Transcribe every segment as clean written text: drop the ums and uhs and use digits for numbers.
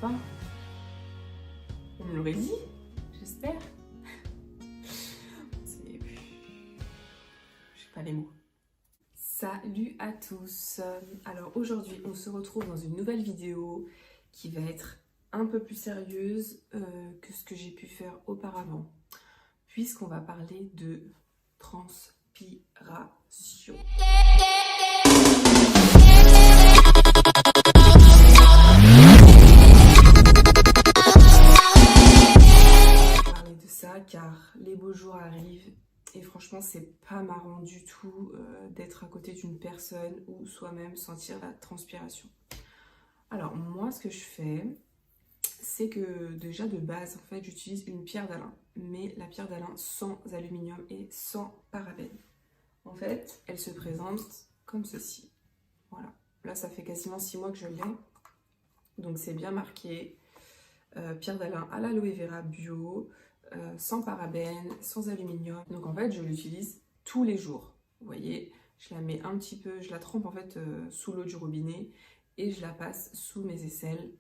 pas? On me l'aurait dit, j'espère. J'ai pas les mots. Salut à tous. Alors aujourd'hui, on se retrouve dans une nouvelle vidéo qui va être un peu plus sérieuse que ce que j'ai pu faire auparavant, puisqu'on va parler de transpiration. Parler de ça car les beaux jours arrivent et franchement c'est pas marrant du tout d'être à côté d'une personne ou soi-même sentir la transpiration. Alors moi ce que je fais, c'est que déjà de base en fait j'utilise une pierre d'Alain, mais la pierre d'Alain sans aluminium et sans parabènes. En fait elle se présente comme ceci, voilà. Là ça fait quasiment 6 mois que je l'ai, donc c'est bien marqué pierre d'Alain à l'aloe vera bio, sans parabènes, sans aluminium. Donc en fait je l'utilise tous les jours, vous voyez, je la mets un petit peu, je la trempe en fait sous l'eau du robinet et je la passe sous mes aisselles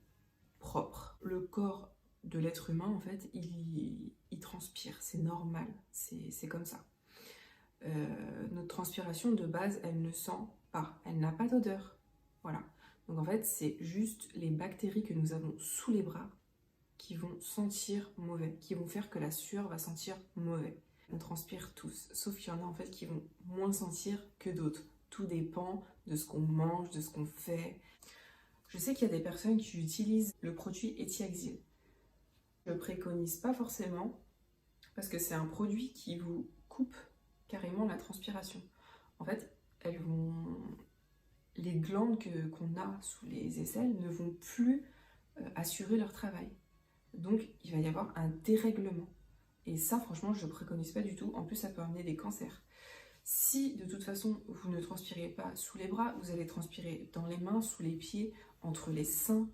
propre. Le corps de l'être humain, en fait, il transpire, c'est normal, c'est comme ça. Notre transpiration, de base, elle ne sent pas, elle n'a pas d'odeur. Voilà. Donc en fait, c'est juste les bactéries que nous avons sous les bras qui vont sentir mauvais, qui vont faire que la sueur va sentir mauvais. On transpire tous, sauf qu'il y en a en fait qui vont moins sentir que d'autres. Tout dépend de ce qu'on mange, de ce qu'on fait. Je sais qu'il y a des personnes qui utilisent le produit Etiaxil. Je ne préconise pas forcément parce que c'est un produit qui vous coupe carrément la transpiration. En fait, les glandes qu'on a sous les aisselles ne vont plus assurer leur travail. Donc, il va y avoir un dérèglement. Et ça, franchement, je ne préconise pas du tout. En plus, ça peut amener des cancers. Si, de toute façon, vous ne transpirez pas sous les bras, vous allez transpirer dans les mains, sous les pieds, entre les seins,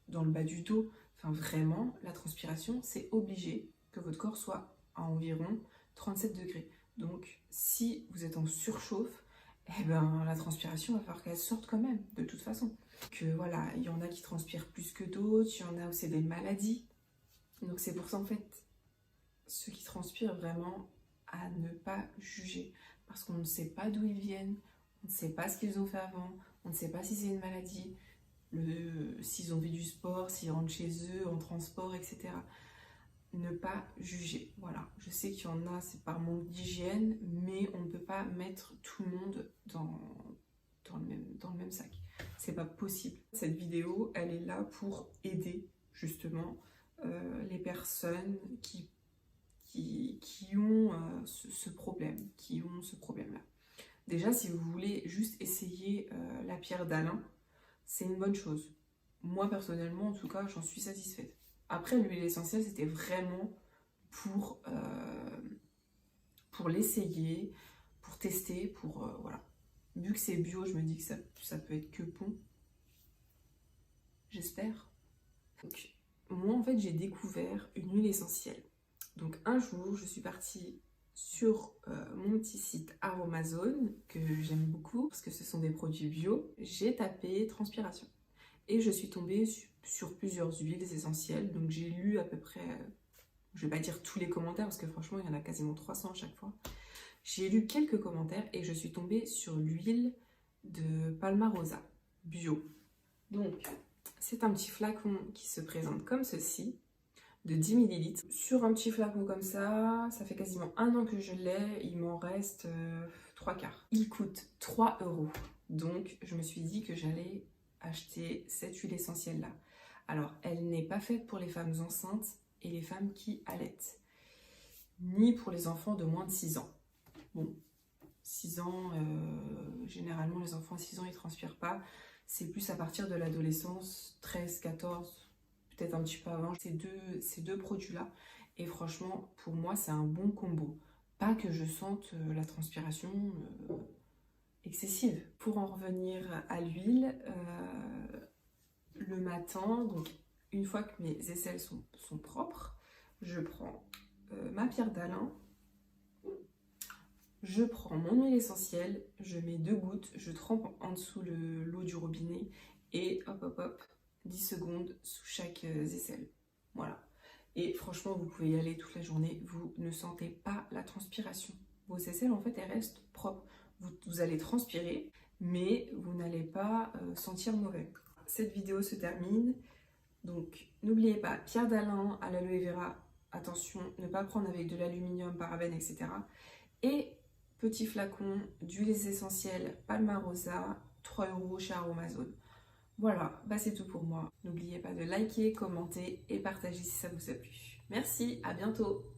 dans le bas du dos. Enfin, vraiment, la transpiration, c'est obligé que votre corps soit à environ 37 degrés. Donc, si vous êtes en surchauffe, eh ben, la transpiration, il va falloir qu'elle sorte quand même, de toute façon. Que voilà, il y en a qui transpirent plus que d'autres, il y en a aussi des maladies. Donc, c'est pour ça, en fait, ceux qui transpirent vraiment, à ne pas juger. Parce qu'on ne sait pas d'où ils viennent, on ne sait pas ce qu'ils ont fait avant, on ne sait pas si c'est une maladie, s'ils ont fait du sport, s'ils rentrent chez eux en transport, etc. Ne pas juger, voilà. Je sais qu'il y en a, c'est par manque d'hygiène, mais on ne peut pas mettre tout le monde dans le même sac. C'est pas possible. Cette vidéo, elle est là pour aider justement les personnes qui ont ce problème-là. Déjà, si vous voulez juste essayer la pierre d'Alain, c'est une bonne chose. Moi, personnellement, en tout cas, j'en suis satisfaite. Après, l'huile essentielle, c'était vraiment pour l'essayer, pour tester, voilà. Vu que c'est bio, je me dis que ça peut être que bon. J'espère. Donc, moi, en fait, j'ai découvert une huile essentielle. Donc, un jour, je suis partie sur mon petit site Aromazone, que j'aime beaucoup, parce que ce sont des produits bio. J'ai tapé transpiration. Et je suis tombée sur plusieurs huiles essentielles. Donc, j'ai lu à peu près, je vais pas dire tous les commentaires, parce que franchement, il y en a quasiment 300 à chaque fois. J'ai lu quelques commentaires et je suis tombée sur l'huile de Palmarosa, bio. Donc, c'est un petit flacon qui se présente comme ceci, de 10 ml. Sur un petit flacon comme ça fait quasiment 1 an que je l'ai, il m'en reste 3/4. Il coûte 3 €. Donc, je me suis dit que j'allais acheter cette huile essentielle là. Alors, elle n'est pas faite pour les femmes enceintes et les femmes qui allaitent, ni pour les enfants de moins de 6 ans. Bon, 6 ans, généralement les enfants à 6 ans ils transpirent pas, c'est plus à partir de l'adolescence, 13, 14, peut-être un petit peu avant, ces deux produits là, et franchement pour moi c'est un bon combo. Pas que je sente la transpiration excessive. Pour en revenir à l'huile, le matin, donc une fois que mes aisselles sont propres, je prends ma pierre d'Alain, je prends mon huile essentielle, je mets 2 gouttes, je trempe en dessous l'eau du robinet et hop hop hop, 10 secondes sous chaque aisselle. Voilà. Et franchement, vous pouvez y aller toute la journée, vous ne sentez pas la transpiration. Vos aisselles, en fait, elles restent propres. Vous allez transpirer, mais vous n'allez pas sentir mauvais. Cette vidéo se termine. Donc, n'oubliez pas, pierre d'Alain à l'aloe vera, attention, ne pas prendre avec de l'aluminium, parabènes, etc. Et petit flacon d'huiles essentielles Palmarosa, 3 € chez Aromazone. Voilà, bah c'est tout pour moi. N'oubliez pas de liker, commenter et partager si ça vous a plu. Merci, à bientôt!